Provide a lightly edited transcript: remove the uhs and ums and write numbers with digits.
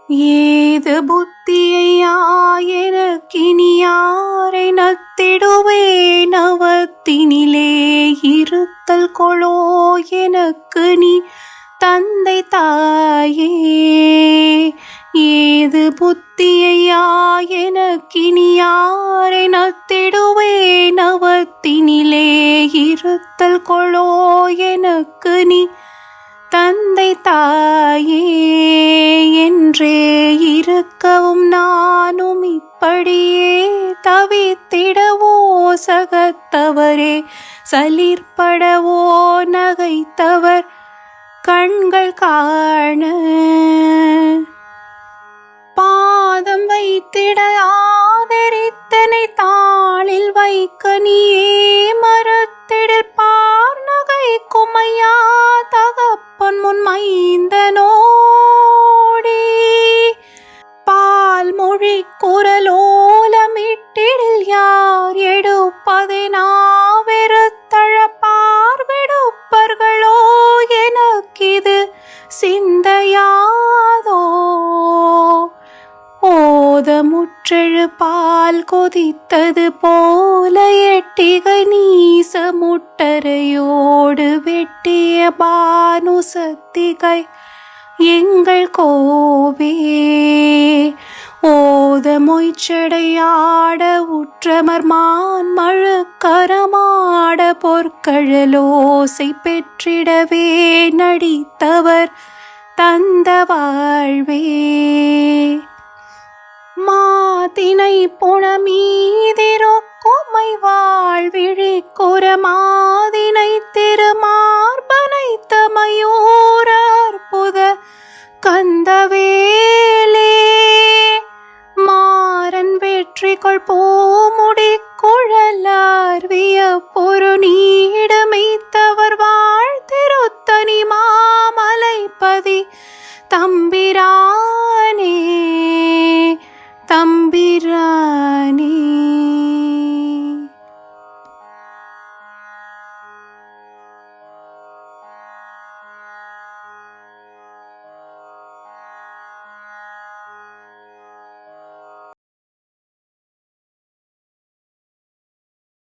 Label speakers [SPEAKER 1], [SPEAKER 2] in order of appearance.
[SPEAKER 1] ஏது புத்தியையா எனக்கினி யாரை நத்திடுவேன் அவத்தினிலே இருத்தல் கொளோ எனக்கு நீ தந்தை தாயே. ஏது புத்தியையா எனக்கினி யாரை நத்திடுவேன் அவத்தினிலே இருத்தல் கொளோ எனக்கு நீ தந்தை தாயே. என்றே இருக்கவும் நானும் இப்படியே தவித்திடவோ சகத்தவரே சலிர்படவோ நகைத்தவர் கண்கள் காண. பாதம் வைத்திட ஆதரித்தனை தாளில் வைக்க நீயே மறுத்திடில் பார் நகை குமையா தகப்பன் முன் மைந்தனோடி. பால் மொழி குரலோலமிட்டிடில் யார் எடுப்பதை நாவெறுத்தழ பார்வெடுப்பர்களோ எனக்கிது சிந்தையாதோ. ஓத முற்றெழு பால் கொதித்தது போல எட்டிகை நீச முட்டரையோடு வெட்டிய பானு சத்திகை எங்கள் கோவே. ஓத மொய்ச்சடையாட உற்றமர் மான் மழுக்கரமாட பொற்கழலோசை பெற்றிடவே நடித்தவர் தந்த வாழ்வே. மாதினை புணமீதிருக்குமை வாழ்விழி குரமாதினை திருமார்பனை தமையோர அற்புத கந்தவேலே. மாறன் வெற்றிகொள் பூமுடி குழலார்விய பொருநீ